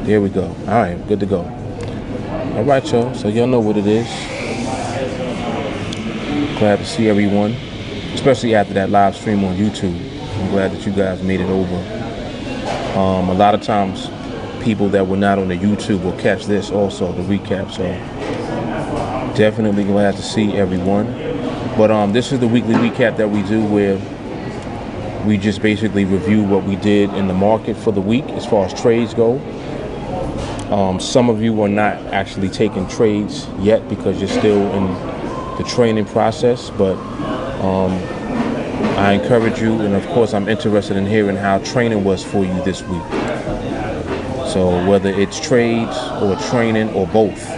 There we go. All right, good to go. All right, y'all. So y'all know what it is. Glad to see everyone, especially after that live stream on YouTube. I'm glad that you guys made it over. A lot of times, people that were not on the YouTube will catch this also, the recap. So definitely glad to see everyone. But this is the weekly recap that we do, where we just basically review what we did in the market for the week as far as trades go. Some of you are not actually taking trades yet because you're still in the training process, but I encourage you, and of course I'm interested in hearing how training was for you this week. So whether it's trades or training or both,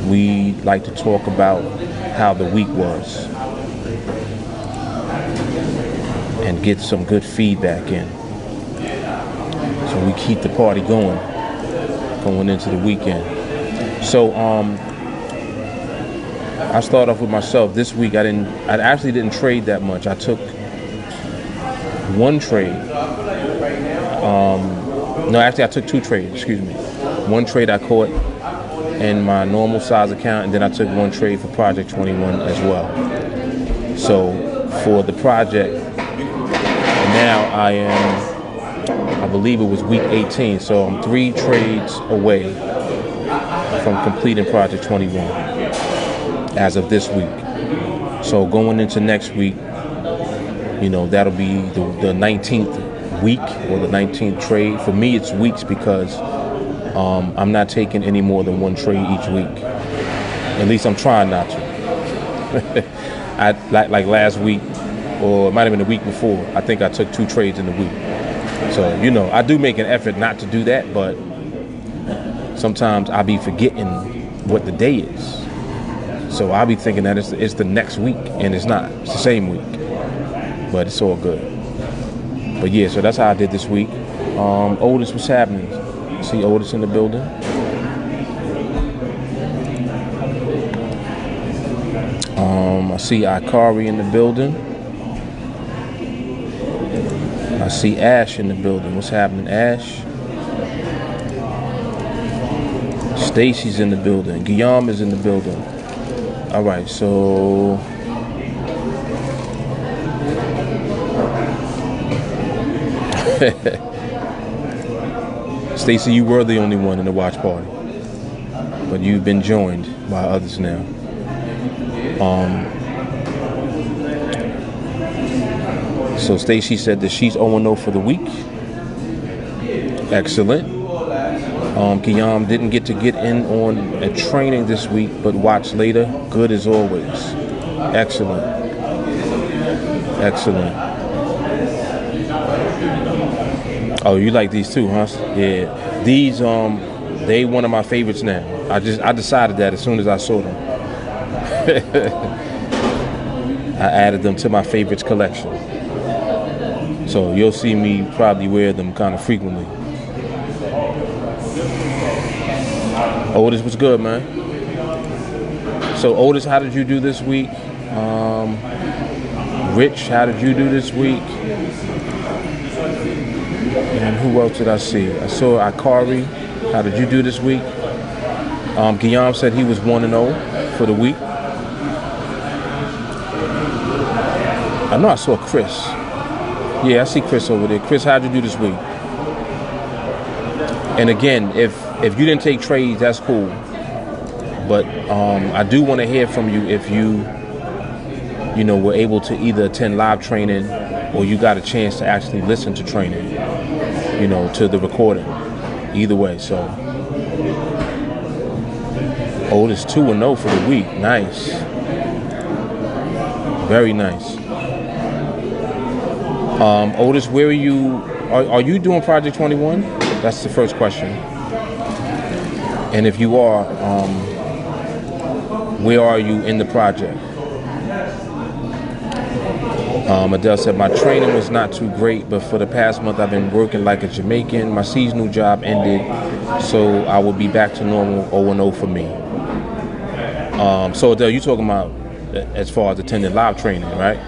we like to talk about how the week was and get some good feedback in, so we keep the party going into the weekend. So I start off with myself. This week I actually didn't trade that much. I took one trade. No, actually I took two trades, excuse me. One trade I caught in my normal size account, and then I took one trade for Project 21 as well. So for the project, now I believe it was week 18, so I'm 3 trades away from completing Project 21 as of this week. So going into next week, that'll be the 19th week or the 19th trade. For me, it's weeks because I'm not taking any more than one trade each week. At least I'm trying not to. I like last week, or it might have been the week before, I think I took 2 trades in the week. So, I do make an effort not to do that, but sometimes I'll be forgetting what the day is. So I'll be thinking that it's the next week, and it's not. It's the same week. But it's all good. But yeah, so that's how I did this week. Otis, what's happening? See Otis in the building. I see Ikari in the building. I see Ash in the building. What's happening, Ash? Stacy's in the building. Guillaume is in the building. All right, so Stacy, you were the only one in the watch party, but you've been joined by others now. So Stacy said that she's 0-0 for the week. Excellent. Guillaume didn't get in on a training this week, but watch later. Good as always. Excellent. Excellent. Oh, you like these too, huh? Yeah. These, they one of my favorites now. I decided that as soon as I saw them. I added them to my favorites collection. So you'll see me probably wear them kind of frequently. Otis, what's good, man? So Otis, how did you do this week? Rich, how did you do this week? And who else did I see? I saw Ikari. How did you do this week? Guillaume said he was 1-0 for the week. I know I saw Chris. Yeah, I see Chris over there. Chris, how'd you do this week? And again, if you didn't take trades, that's cool. But I do want to hear from you if you were able to either attend live training or you got a chance to actually listen to training, to the recording. Either way, so. Otis 2-0 for the week. Nice. Very nice. Otis, where are you? Are you doing Project 21? That's the first question. And if you are, where are you in the project? Adele said, my training was not too great, but for the past month I've been working like a Jamaican. My seasonal job ended, so I will be back to normal 0-0 for me. So Adele, you talking about as far as attending live training, right?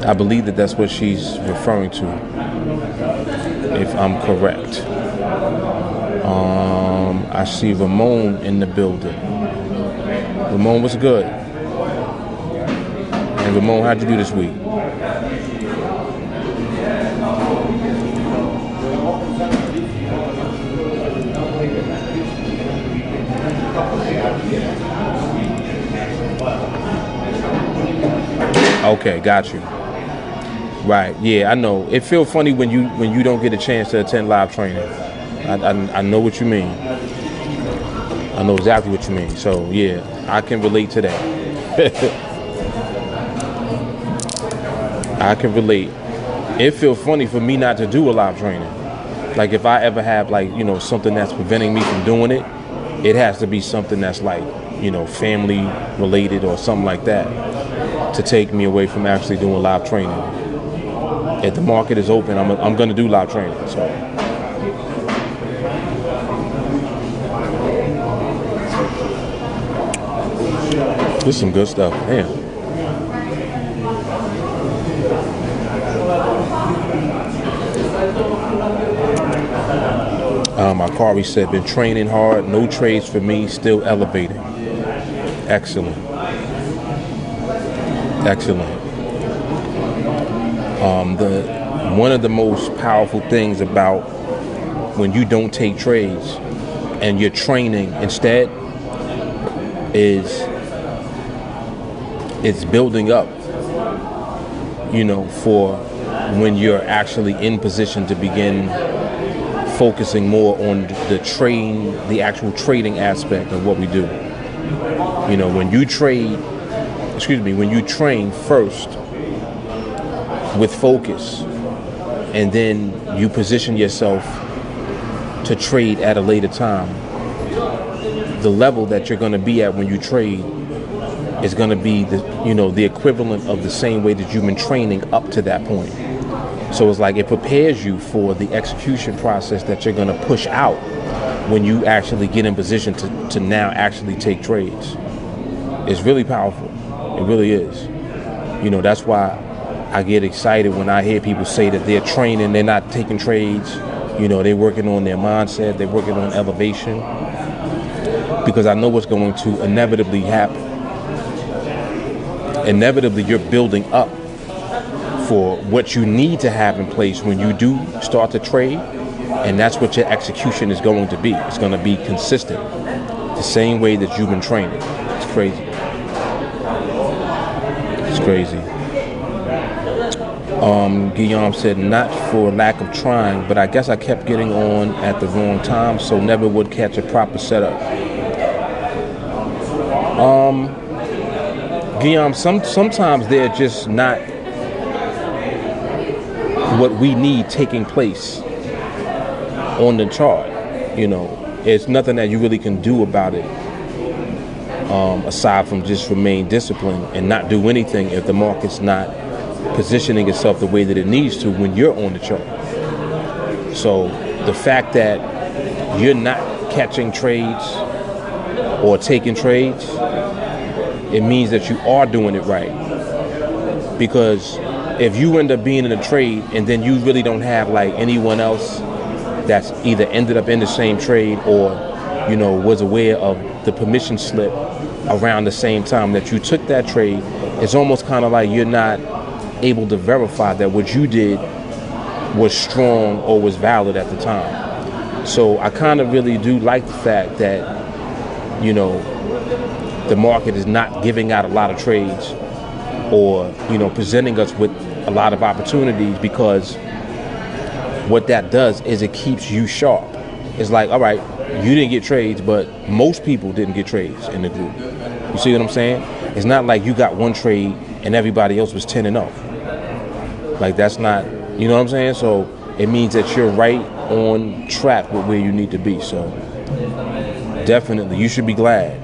I believe that's what she's referring to. if I'm correct. I see Ramon in the building. Ramon, what's good? And Ramon, how'd you do this week? Okay, got you. Right, yeah, I know. It feels funny when you don't get a chance to attend live training. I know what you mean. I know exactly what you mean. So yeah, I can relate to that. I can relate. It feels funny for me not to do a live training. Like if I ever have like, something that's preventing me from doing it, it has to be something that's like, family related or something like that to take me away from actually doing live training. If the market is open, I'm going to do live training. So. This is some good stuff. Damn. Akari said, been training hard, no trades for me, still elevating. Excellent. Excellent. One of the most powerful things about when you don't take trades and you're training instead is it's building up, for when you're actually in position to begin focusing more on the actual trading aspect of what we do. When you train first with focus, and then you position yourself to trade at a later time, the level that you're going to be at when you trade is going to be the equivalent of the same way that you've been training up to that point. So it's like it prepares you for the execution process that you're going to push out when you actually get in position to now actually take trades. It's really powerful. It really is. That's why I get excited when I hear people say that they're training, they're not taking trades. They're working on their mindset, they're working on elevation, because I know what's going to inevitably happen. Inevitably, you're building up for what you need to have in place when you do start to trade, and that's what your execution is going to be. It's going to be consistent, the same way that you've been training. It's crazy. It's crazy. Guillaume said, not for lack of trying, but I guess I kept getting on at the wrong time, so never would catch a proper setup. Guillaume, sometimes they're just not what we need taking place on the chart. It's nothing that you really can do about it, aside from just remain disciplined and not do anything if the market's not positioning itself the way that it needs to when you're on the chart. So the fact that you're not catching trades or taking trades, it means that you are doing it right. Because if you end up being in a trade and then you really don't have like anyone else that's either ended up in the same trade or was aware of the permission slip around the same time that you took that trade, it's almost kind of like you're not able to verify that what you did was strong or was valid at the time. So I kind of really do like the fact that the market is not giving out a lot of trades or presenting us with a lot of opportunities, because what that does is it keeps you sharp. It's like, all right, you didn't get trades, but most people didn't get trades in the group. You see what I'm saying? It's not like you got one trade and everybody else was 10-0. Like, that's not, you know what I'm saying? So it means that you're right on track with where you need to be. So definitely, you should be glad.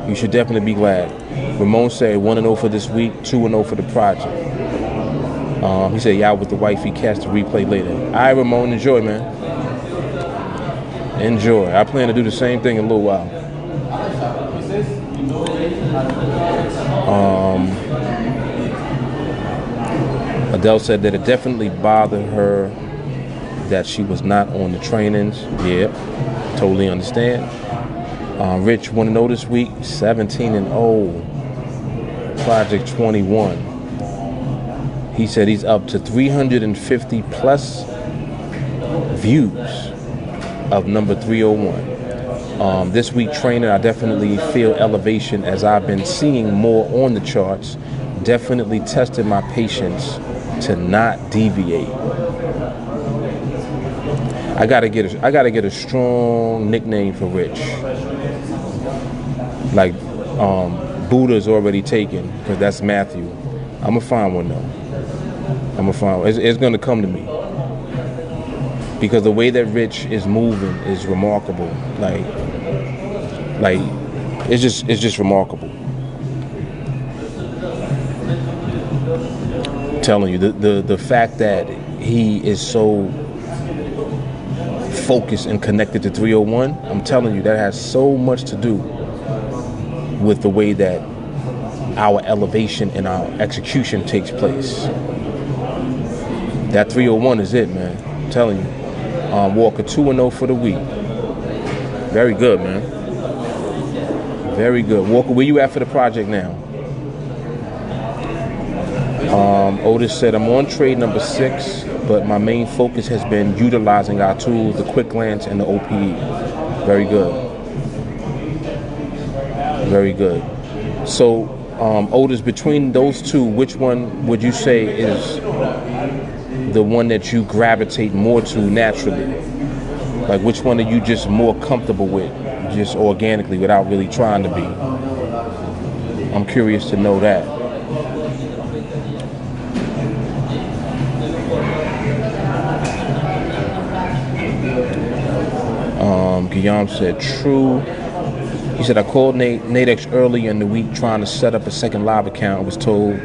You should definitely be glad. Ramon said 1-0 for this week, 2-0 for the project. He said, y'all with the wifey, catch the replay later. All right, Ramon, enjoy, man. Enjoy. I plan to do the same thing in a little while. Adele said that it definitely bothered her that she was not on the trainings. Yeah, totally understand. Rich, want to know this week? 17-0. Project 21. He said he's up to 350 plus views of number 301. This week training, I definitely feel elevation as I've been seeing more on the charts. Definitely tested my patience to not deviate. I gotta get a strong nickname for Rich. Like Buddha's already taken, because that's Matthew. I'm gonna find one though. It's gonna come to me, because the way that Rich is moving is remarkable. Like it's just remarkable. I'm telling you, the fact that he is so focused and connected to 301, I'm telling you, that has so much to do with the way that our elevation and our execution takes place. That 301 is it, man. I'm telling you. Walker 2-0 for the week. Very good, man. Very good. Walker, where you at for the project now? Otis said, I'm on trade number 6, but my main focus has been utilizing our tools, the quick glance and the OPE. Very good. Very good. So, Otis, between those two, which one would you say is the one that you gravitate more to naturally? Like, which one are you just more comfortable with, just organically, without really trying to be? I'm curious to know that. Guillaume said, true. He said, I called NADEX earlier in the week trying to set up a second live account and was told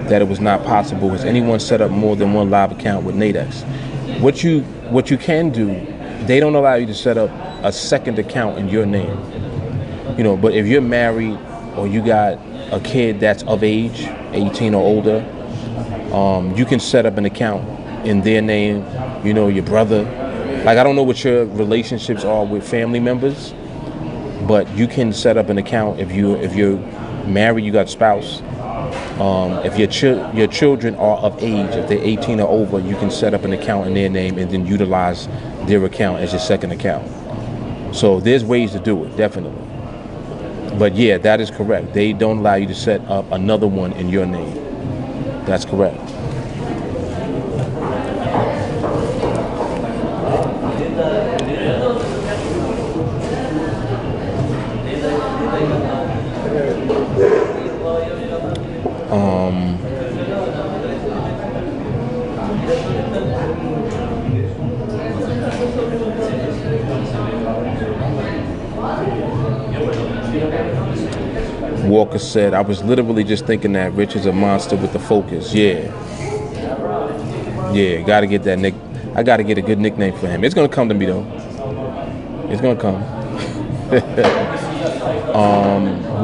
that it was not possible. Has anyone set up more than one live account with NADEX? What you can do, they don't allow you to set up a second account in your name. You know, but if you're married or you got a kid that's of age, 18 or older, you can set up an account in their name, you know, your brother. Like, I don't know what your relationships are with family members, but you can set up an account if you're married, you got a spouse. If your children are of age, if they're 18 or over, you can set up an account in their name and then utilize their account as your second account. So there's ways to do it, definitely. But yeah, that is correct. They don't allow you to set up another one in your name. That's correct. Walker said, I was literally just thinking that Rich is a monster with the focus. Yeah, gotta get that nick. I gotta get a good nickname for him. It's gonna come to me though. It's gonna come.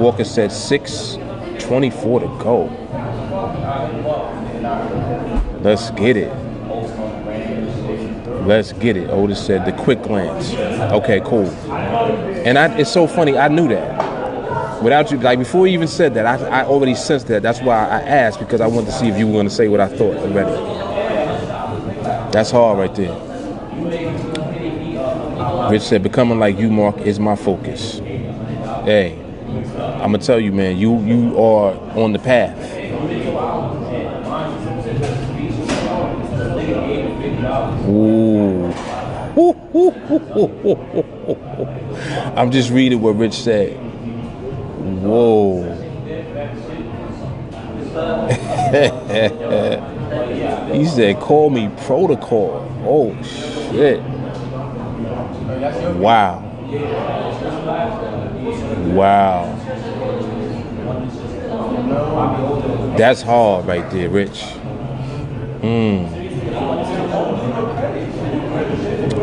Walker said 6:24 to go. Let's get it. Let's get it. Otis said the quick glance. Okay, cool. And it's so funny. I knew that. Without you, like before you even said that, I already sensed that. That's why I asked, because I wanted to see if you were going to say what I thought already. That's hard right there. Rich said, becoming like you, Mark, is my focus. Hey, I'm going to tell you, man, you are on the path. Ooh. I'm just reading what Rich said. Whoa. He said, call me protocol. Oh, shit. Wow. That's hard right there, Rich.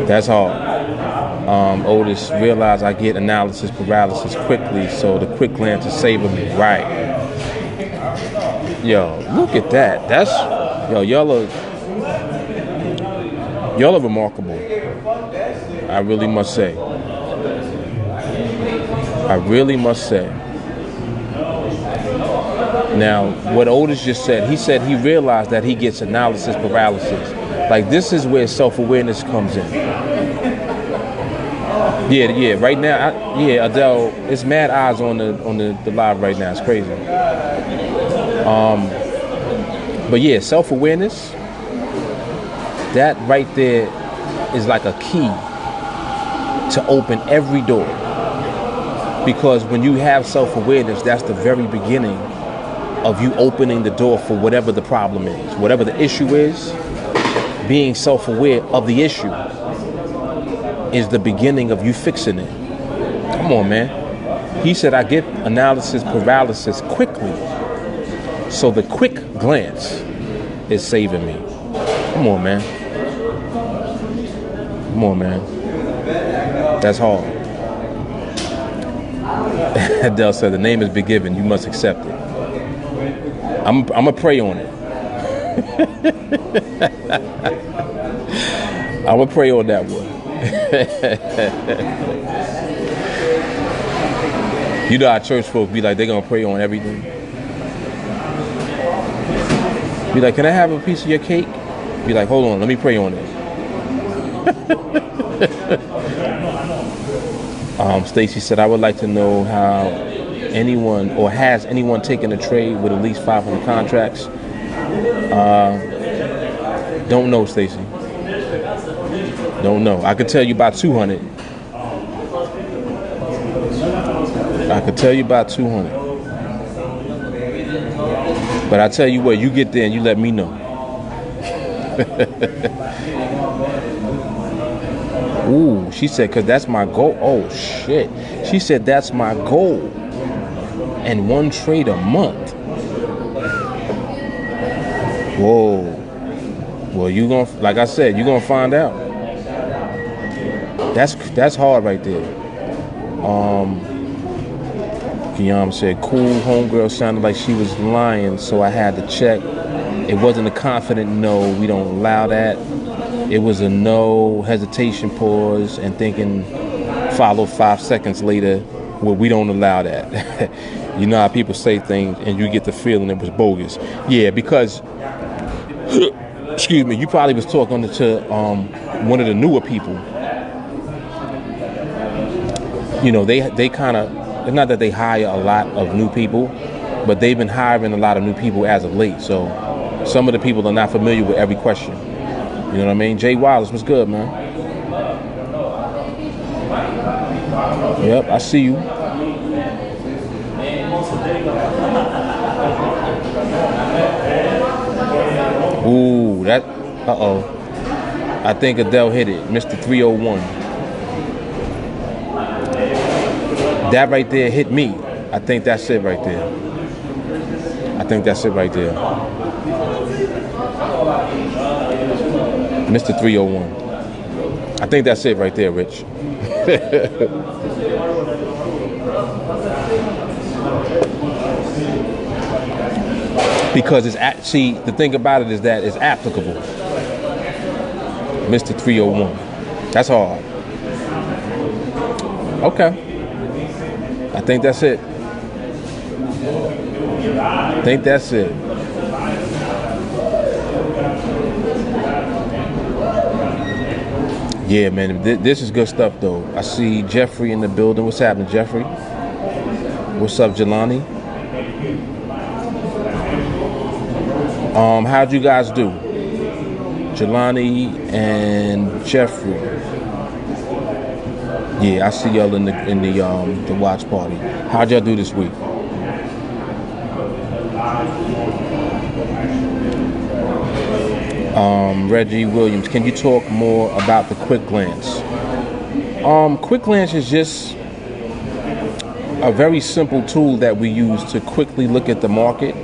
That's hard. Otis, realize I get analysis paralysis quickly, so the quick glance is saving me. Right. Yo, look at that. That's, y'all Y'all are remarkable. I really must say. I really must say. Now, what Otis just said, he said he realized that he gets analysis paralysis. Like, this is where self-awareness comes in. Yeah. Right now, Adele, it's mad eyes on the live right now. It's crazy. But yeah, self-awareness, that right there is like a key to open every door. Because when you have self-awareness, that's the very beginning of you opening the door for whatever the problem is, whatever the issue is. Being self-aware of the issue is the beginning of you fixing it. Come on, man. He said, I get analysis paralysis quickly. So the quick glance is saving me. Come on, man. Come on, man. That's hard. Adele said, the name has been given. You must accept it. I'm going to pray on it. I'm going to pray on that one. You know how church folks be like, they're going to pray on everything. Be like, can I have a piece of your cake? Be like, hold on, let me pray on it. Stacy said, I would like to know how anyone, or has anyone taken a trade with at least 500 contracts? Don't know, Stacy. Don't know. I could tell you about 200. I could tell you about 200. But I tell you what, you get there and you let me know. Ooh, she said, because that's my goal. Oh, shit. She said, that's my goal. And one trade a month. Whoa. Well, you gonna, like I said, you're gonna find out. That's hard right there. Kiyam said, cool, homegirl sounded like she was lying, so I had to check. It wasn't a confident no, we don't allow that. It was a no, hesitation, pause, and thinking, followed 5 seconds later, well, we don't allow that. You know how people say things and you get the feeling it was bogus. Yeah, because, excuse me, you probably was talking to one of the newer people. You know, they kind of, it's not that they hire a lot of new people, but they've been hiring a lot of new people as of late. So some of the people are not familiar with every question. You know what I mean? Jay Wallace, what's good, man? Yep, I see you. Ooh, that, uh-oh. I think Adele hit it, Mr. 301. That right there hit me. I think that's it right there. I think that's it right there. Mr. 301. I think that's it right there, Rich. Because it's actually, the thing about it is that it's applicable. Mr. 301. That's hard. Okay. I think that's it. I think that's it. Yeah, man, this is good stuff, though. I see Jeffrey in the building. What's happening, Jeffrey? What's up, Jelani? How'd you guys do? Jelani and Jeffrey. Yeah, I see y'all in the watch party. How'd y'all do this week? Reggie Williams, can you talk more about the quick glance? Quick glance is just a very simple tool that we use to quickly look at the market,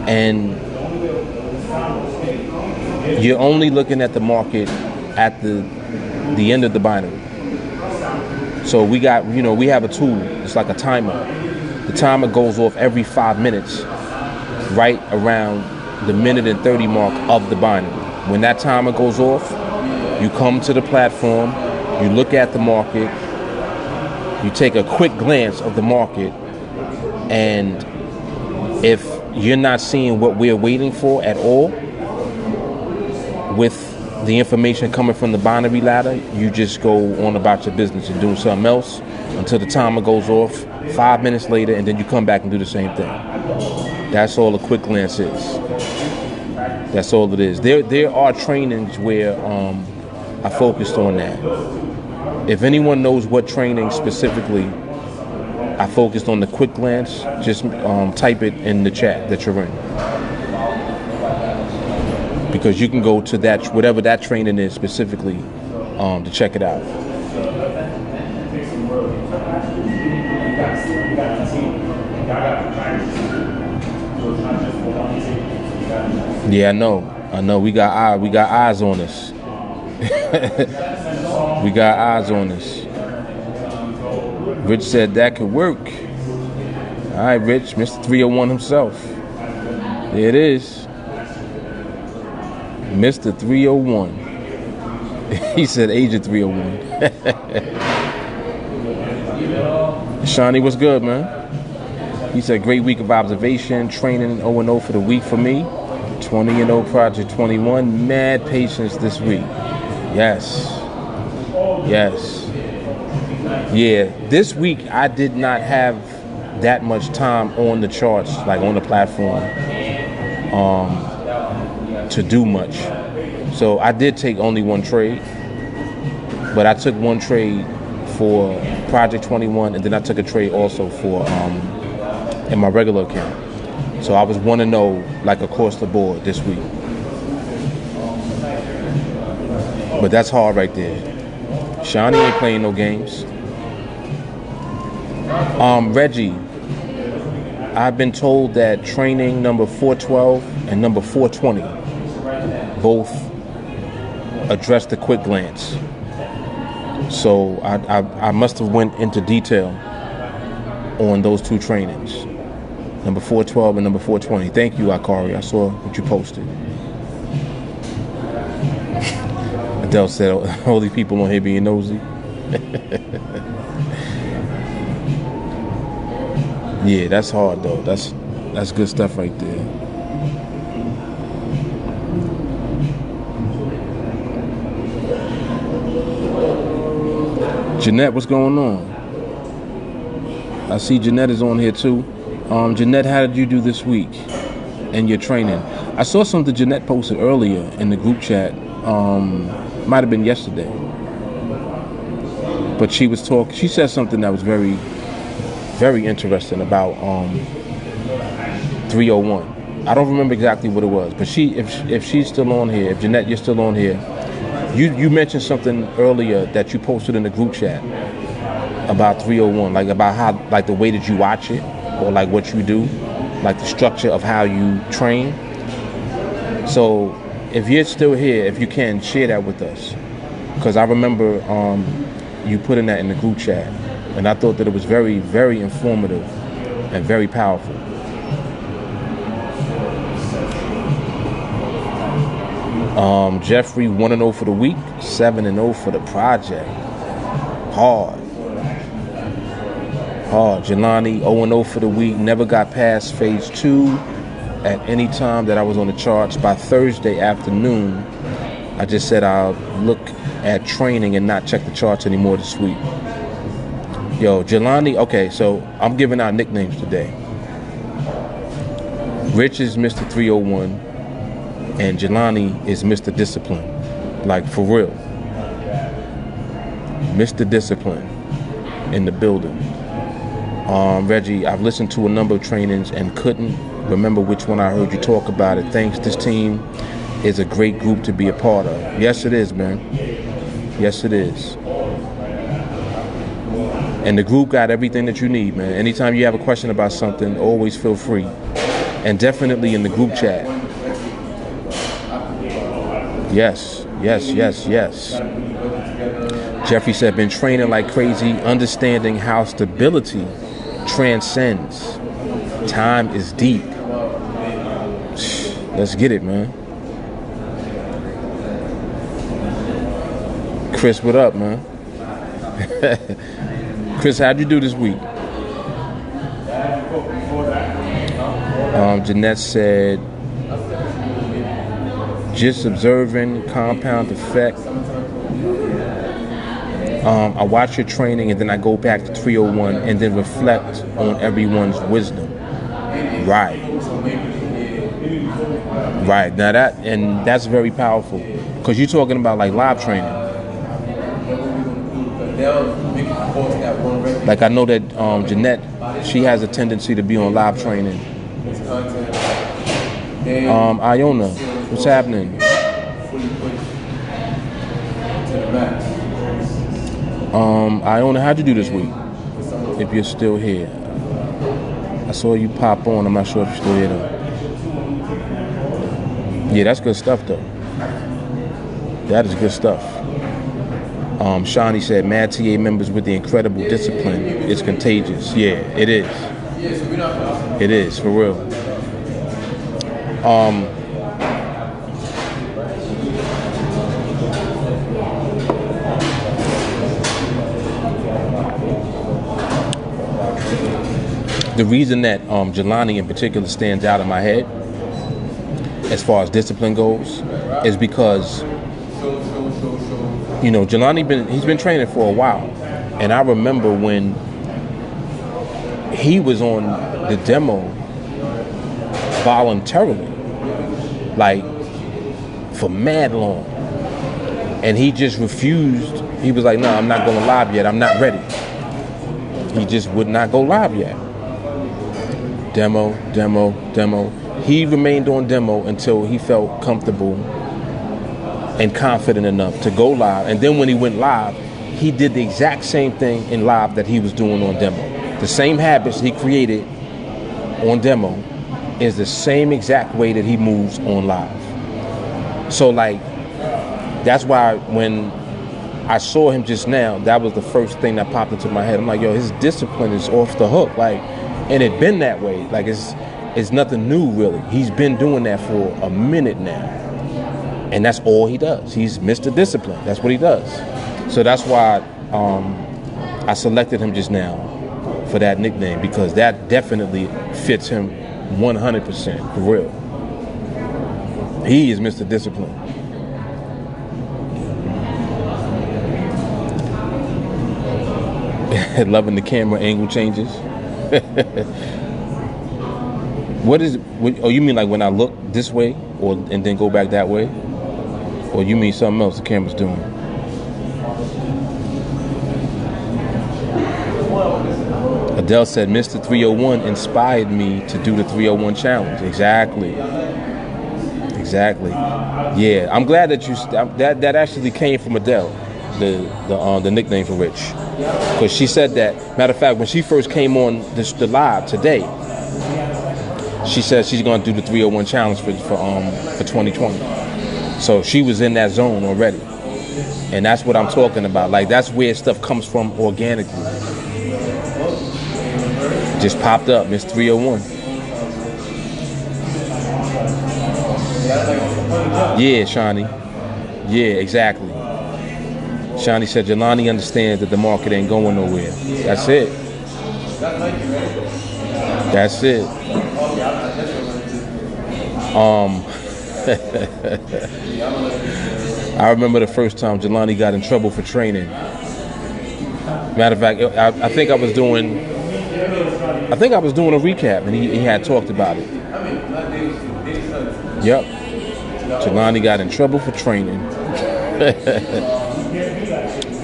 and you're only looking at the market at the end of the binary. So we have a tool. It's like a timer. The timer goes off every 5 minutes, right around the minute and 30 mark of the binary. When that timer goes off, You come to the platform, you look at the market, you take a quick glance of the market, and if you're not seeing what we're waiting for at all, with the information coming from the binary ladder, you just go on about your business and doing something else until the timer goes off 5 minutes later, and then you come back and do the same thing. That's all a quick glance is. That's all it is. There are trainings where I focused on that. If anyone knows what training specifically I focused on the quick glance, just type it in the chat that you're in. Because you can go to that, whatever that training is specifically, to check it out. Yeah, I know. We got eyes on us. We got eyes on us. Rich said that could work. All right, Rich, Mr. 301 himself. There it is. Mr. 301. He said Agent 301. Shawnee, what's good, man? He said, great week of observation, training 0-0 for the week for me. 20-0 Project 21. Mad patience this week. Yes. Yeah, this week I did not have that much time on the charts, like on the platform, to do much. So I did take only one trade, but I took one trade for Project 21, and then I took a trade also for in my regular account. So I was 1-0 like across the board this week. But that's hard right there. Shawnee ain't playing no games. Reggie, I've been told that training number 412 and number 420 both address the quick glance. So I must have went into detail on those two trainings, number 412 and number 420. Thank you, Akari. I saw what you posted. Adele said, all these people on here being nosy. Yeah, that's hard though. That's good stuff right there. Jeanette, what's going on? I see Jeanette is on here too. Jeanette, how did you do this week in your training? I saw something Jeanette posted earlier in the group chat. Might have been yesterday. But she said something that was very, very interesting about 301. I don't remember exactly what it was, but if she's still on here, if Jeanette, you're still on here, you mentioned something earlier that you posted in the group chat about 301, like about how, like the way that you watch it, or like what you do, like the structure of how you train. So if you're still here, if you can, share that with us, because I remember you putting that in the group chat, and I thought that it was very, very informative and very powerful. Jeffrey 1-0 for the week, 7-0 for the project. Hard. Jelani 0-0 for the week. Never got past phase 2 at any time that I was on the charts. By Thursday afternoon, I just said I'll look at training and not check the charts anymore this week. Yo, Jelani, okay, so I'm giving out nicknames today. Rich is Mr. 301, and Jelani is Mr. Discipline. Like, for real. Mr. Discipline in the building. Reggie, I've listened to a number of trainings and couldn't remember which one I heard you talk about it. Thanks. This team is a great group to be a part of. Yes, it is, man. Yes, it is. And the group got everything that you need, man. Anytime you have a question about something, always feel free. And definitely in the group chat. Yes. Jeffrey said, been training like crazy, understanding how stability transcends. Time is deep. Let's get it, man. Chris, what up, man? Chris, how'd you do this week? Jeanette said, just observing compound effect. I watch your training and then I go back to 301 and then reflect on everyone's wisdom. Right. Now that's very powerful because you're talking about like live training. Like I know that Jeanette, she has a tendency to be on live training. Iona, what's happening? Iona, how'd you do this week? If you're still here. I saw you pop on. I'm not sure if you're still here though. Yeah, that's good stuff though. That is good stuff. Shawnee said, mad TA members with the incredible discipline. It's contagious. Yeah, it is. It is, for real. The reason that Jelani in particular stands out in my head as far as discipline goes is because, you know, Jelani he's been training for a while. And I remember when he was on the demo voluntarily, like for mad long. And he just refused. He was like, no, I'm not going live yet. I'm not ready. He just would not go live yet. Demo. He remained on demo until he felt comfortable and confident enough to go live. And then when he went live, he did the exact same thing in live that he was doing on demo. The same habits he created on demo is the same exact way that he moves on live. So like, that's why when I saw him just now, that was the first thing that popped into my head. I'm like, yo, his discipline is off the hook. Like, and it been that way. Like it's nothing new really. He's been doing that for a minute now. And that's all he does. He's Mr. Discipline. That's what he does. So that's why I selected him just now for that nickname, because that definitely fits him 100% for real. He is Mr. Discipline. Loving the camera angle changes. Oh, you mean like when I look this way and then go back that way? Or you mean something else the camera's doing? Adele said, Mr. 301 inspired me to do the 301 challenge. Exactly. Yeah, I'm glad that that actually came from Adele, the nickname for Rich. Because she said that, matter of fact, when she first came on the live today, she said she's going to do the 301 challenge for 2020. So she was in that zone already. And that's what I'm talking about. Like, that's where stuff comes from organically. Just popped up, Miss 301. Yeah, Shawnee. Yeah, exactly. Shawnee said, Jelani understands that the market ain't going nowhere. That's it. That's it. I remember the first time Jelani got in trouble for training. Matter of fact, I think I was doing a recap, and he had talked about it. Yep. Jelani got in trouble for training.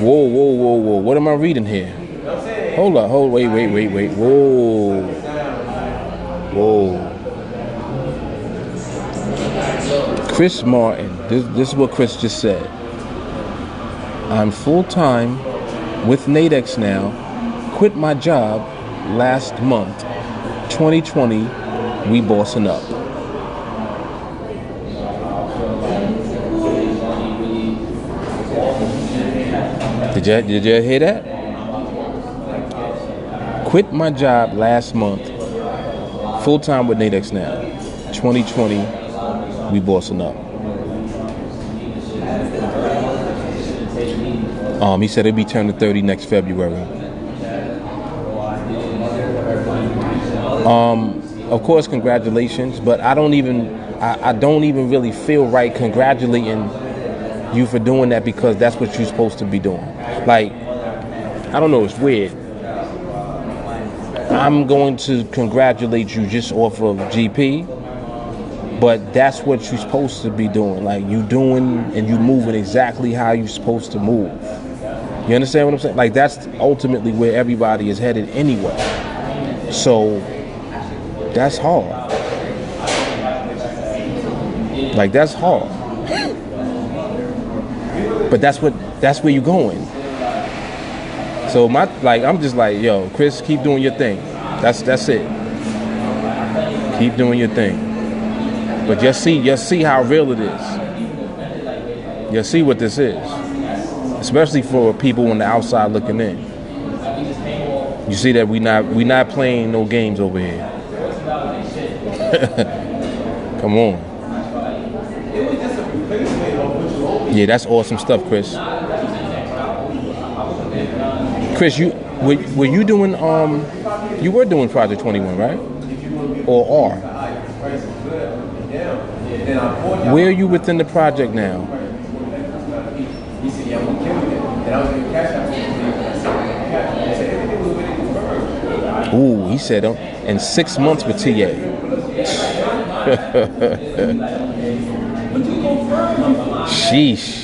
Whoa. What am I reading here? Wait. Whoa. Chris Martin, this is what Chris just said. I'm full-time with NADEX now. Quit my job last month. 2020, we bossing up. Did you hear that? Quit my job last month. Full-time with NADEX now. 2020, we bossing up. He said it'll be turning 30 next February. Of course, congratulations, but I don't even really feel right congratulating you for doing that, because that's what you're supposed to be doing. Like, I don't know, it's weird. I'm going to congratulate you just off of GP, but that's what you're supposed to be doing. Like, you doing and you moving exactly how you're supposed to move. You understand what I'm saying? Like, that's ultimately where everybody is headed anyway. So that's hard. Like, that's hard. But that's where you're going. So I'm just like, yo, Chris, keep doing your thing. That's it. Keep doing your thing. But just see how real it is. You'll see what this is. Especially for people on the outside looking in. You see that we not playing no games over here. Come on. Yeah, that's awesome stuff, Chris. Chris, were you doing you were doing Project 21, right? Or are? Where are you within the project now? Ooh, he said in 6 months with TA. Sheesh.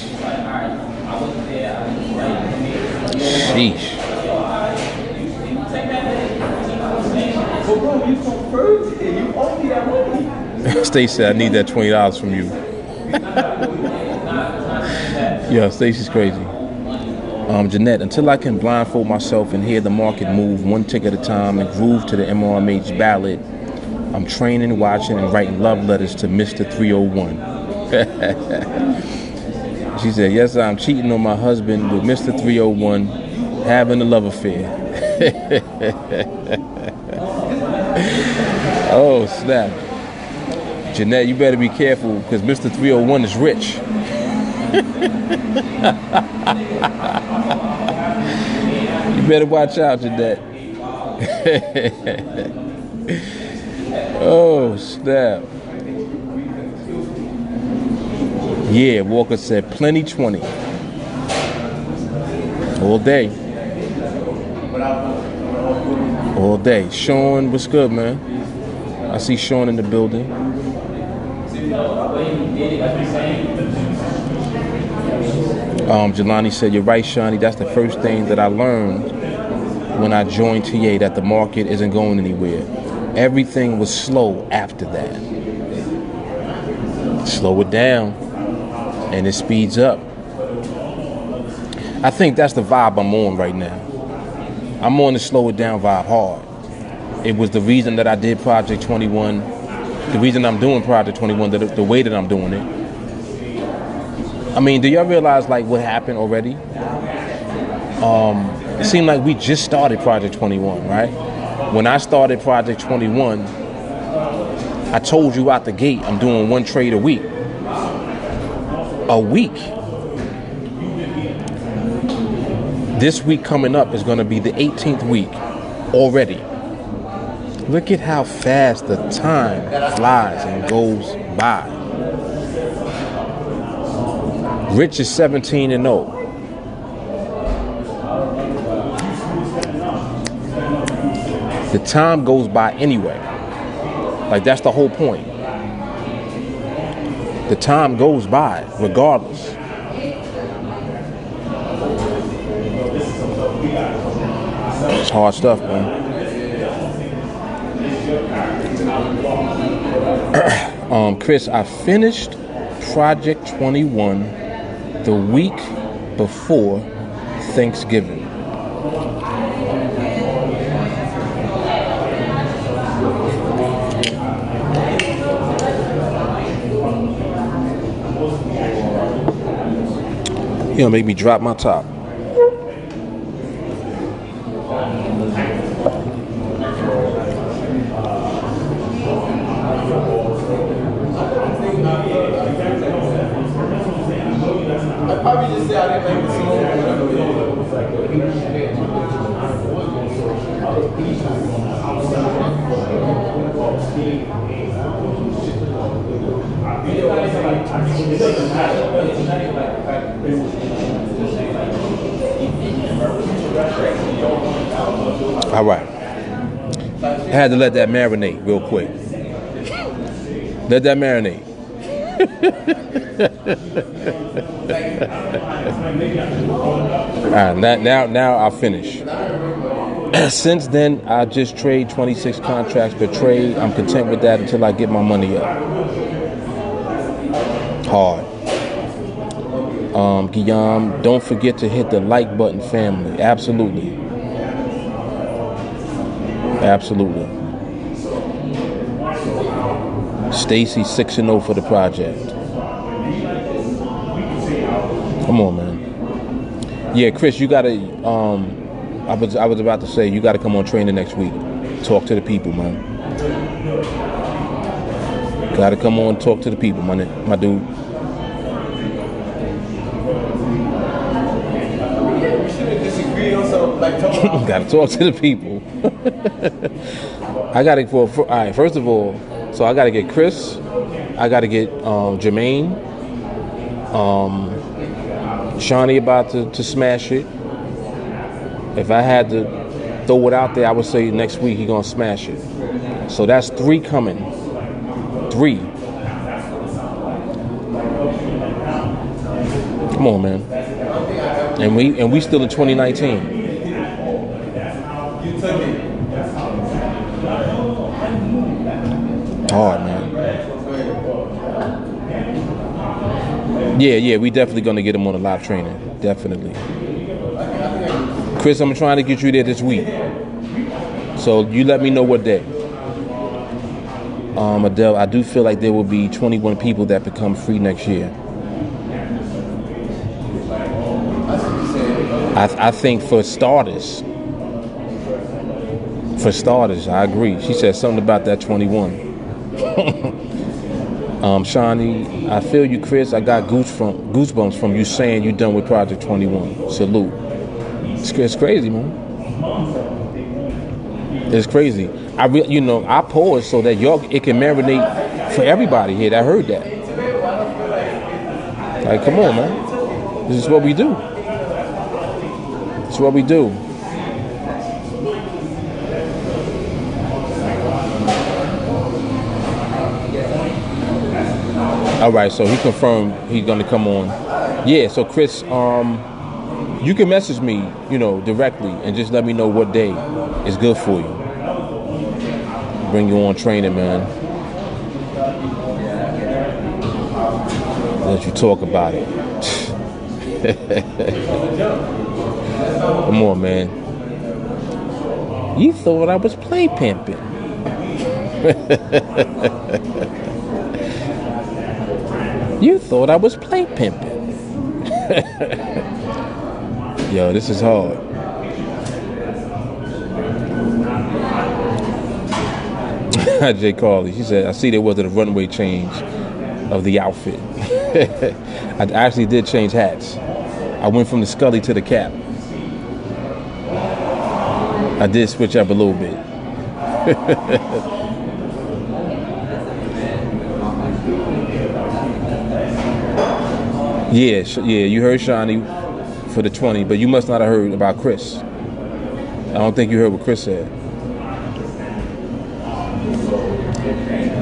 Stacey, I need that $20 from you. Yeah, Stacey's crazy. Jeanette, until I can blindfold myself and hear the market move one tick at a time and groove to the MRMH ballot, I'm training, watching, and writing love letters to Mr. 301. She said, yes, I'm cheating on my husband with Mr. 301, having a love affair. Oh, snap. Jeanette, you better be careful, because Mr. 301 is rich. You better watch out, Jeanette. Oh, snap. Yeah, Walker said plenty 20. All day. All day. Sean, what's good, man? I see Sean in the building. Jelani said, you're right, Shawnee. That's the first thing that I learned when I joined TA, that the market isn't going anywhere. Everything was slow after that. Slow it down, and it speeds up. I think that's the vibe I'm on right now. I'm on the slow it down vibe hard. It was the reason that I did Project 21, the reason I'm doing Project 21, the way that I'm doing it. I mean, do y'all realize like what happened already? It seemed like we just started Project 21, right? When I started Project 21, I told you out the gate, I'm doing one trade a week. A week. This week coming up is going to be the 18th week already. Look at how fast the time flies and goes by. Rich is 17-0. The time goes by anyway. Like, that's the whole point. The time goes by regardless. It's hard stuff, man. Chris, I finished Project 21 the week before Thanksgiving. You know, make me drop my top. probably just say I didn't make the song. All right. I had to let that marinate real quick. Let that marinate. All right, now I'll finish. Since then, I just trade 26 contracts per trade. I'm content with that until I get my money up. Hard. Guillaume, don't forget to hit the like button, family. Absolutely. Absolutely. Stacy 6-0 for the project. Come on, man. Yeah, Chris, you gotta. I was about to say you gotta come on training next week. Talk to the people, man. Gotta come on, talk to the people, my dude. Gotta talk to the people. I gotta all right. First of all, so I gotta get Chris. I gotta get Jermaine. Shawnee about to smash it. If I had to throw it out there, I would say next week he gonna smash it. So that's 3 coming. 3. Come on, man. And we still in 2019. Hard, man. Yeah, we definitely gonna get him on a live training. Definitely. Chris, I'm trying to get you there this week. So you let me know what day. Adele, I do feel like there will be 21 people that become free next year. I think for starters, I agree. She said something about that 21. Shawnee, I feel you, Chris. I got goosebumps from you saying you done with Project 21. Salute. It's crazy, man. It's crazy. I paused so that it can marinate for everybody here that heard that. Like, come on, man. This is what we do. It's what we do. All right, so he confirmed he's gonna come on. Yeah, so Chris, you can message me, directly and just let me know what day is good for you. Bring you on training, man. Let you talk about it. Come on, man. You thought I was play pimping. You thought I was play pimping. Yo, this is hard. Jay Carly, she said, I see there wasn't a runway change of the outfit. I actually did change hats. I went from the Scully to the cap. I did switch up a little bit. Yeah, you heard Shawnee for the 20, but you must not have heard about Chris. I don't think you heard what Chris said.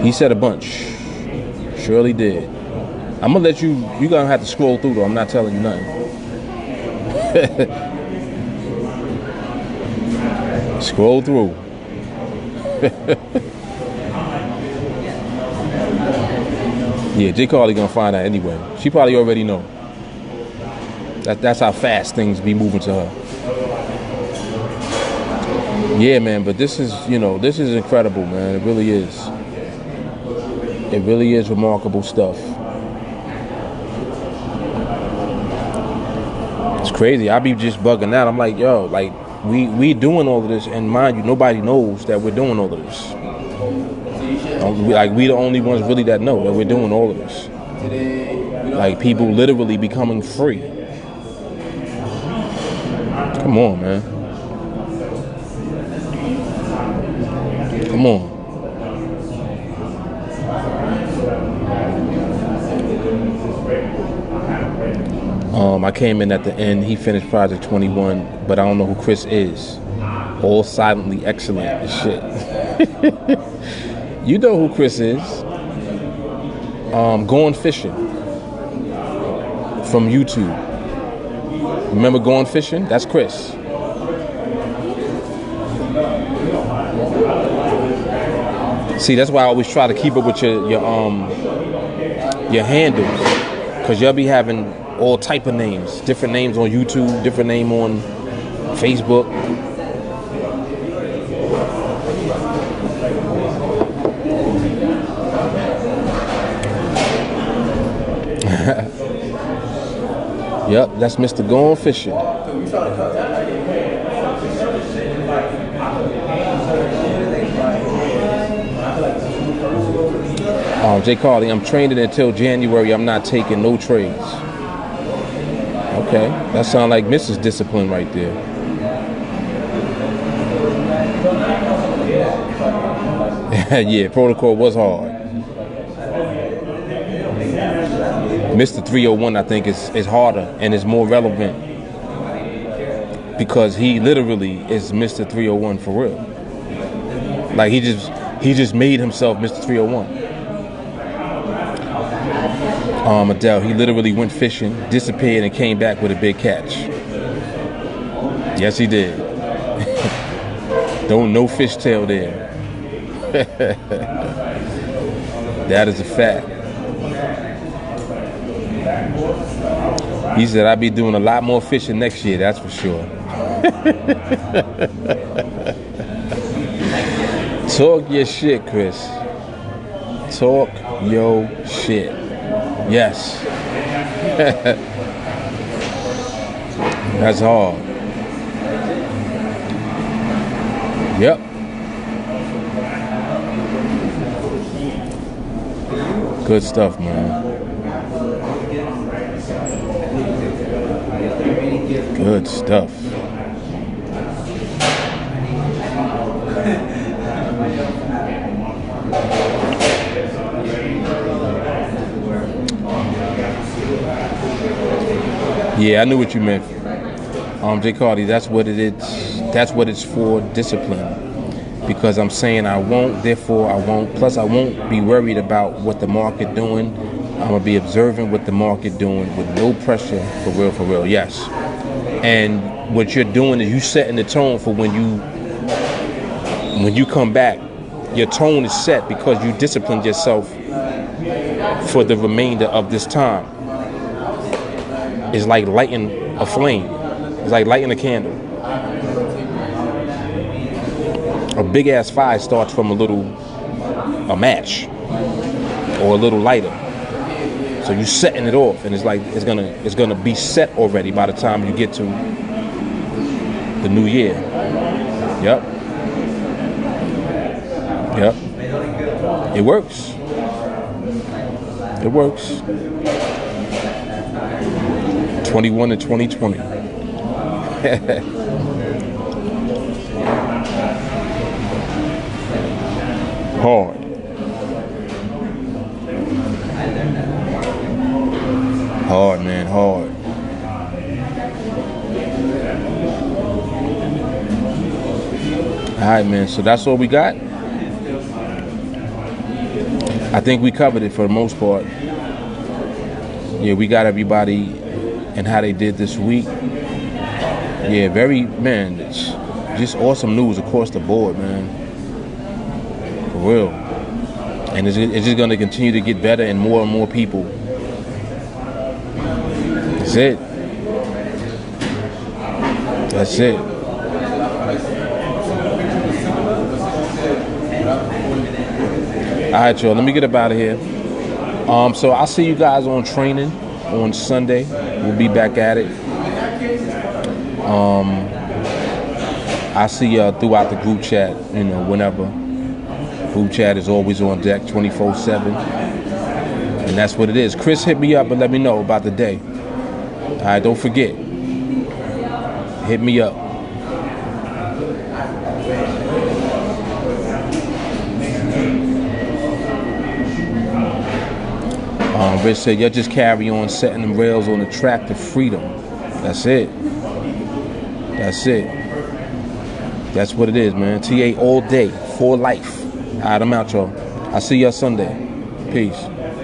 He said a bunch. Surely did. I'm gonna let you're gonna have to scroll through though. I'm not telling you nothing. Scroll through. Yeah, J. Carly gonna find out anyway. She probably already know. That's how fast things be moving to her. Yeah, man, but this is incredible, man. It really is. It really is remarkable stuff. It's crazy. I be just bugging out. I'm like, yo, like we doing all of this, and mind you, nobody knows that we're doing all of this. Like, we the only ones really that know that we're doing all of this. Like people literally becoming free. Come on, man. Come on. I came in at the end. He finished Project 21, but I don't know who Chris is. All silently excellent and shit. You know who Chris is. Going Fishing from YouTube. Remember Going Fishing? That's Chris. See, that's why I always try to keep up with your handles, because you'll be having all type of names, different names on YouTube, different name on Facebook. Yep, that's Mr. Going Fishing. Jay Carly, I'm training until January. I'm not taking no trades. Okay, that sounds like Mrs. Discipline right there. Yeah, protocol was hard. Mr. 301, I think, is harder and is more relevant because he literally is Mr. 301 for real. Like he just made himself Mr. 301. Adele, he literally went fishing, disappeared, and came back with a big catch. Yes, he did. No fishtail there. That is a fact. He said, I'll be doing a lot more fishing next year, that's for sure. Talk your shit, Chris. Talk your shit. Yes. That's hard. Yep. Good stuff, man. Good stuff. Yeah, I knew what you meant. Jay Cardi, that's what it is. That's what it's for, discipline. Because I'm saying I won't, therefore I won't. Plus I won't be worried about what the market doing. I'm gonna be observing what the market doing with no pressure, for real, yes. And what you're doing is you setting the tone for when you come back. Your tone is set because you disciplined yourself for the remainder of this time. It's like lighting a flame. It's like lighting a candle. A big ass fire starts from a match or a little lighter. So you're setting it off, and it's like it's gonna be set already by the time you get to the new year. Yep. It works. It works. 21 to 2020. Hard. Hard, man, hard. All right, man, so that's all we got. I think we covered it for the most part. Yeah, we got everybody and how they did this week. Yeah, man, it's just awesome news across the board, man. For real. And it's just going to continue to get better and more people. That's it. That's it. All right, y'all, let me get up out of here. So I'll see you guys on training on Sunday. We'll be back at it. I'll see y'all throughout the group chat, whenever. Group chat is always on deck 24/7. And that's what it is. Chris, hit me up and let me know about the day. All right, don't forget. Hit me up. Rich said, y'all just carry on setting them rails on the track to freedom. That's it. That's it. That's what it is, man. TA all day, for life. All right, I'm out, y'all. I'll see y'all Sunday. Peace.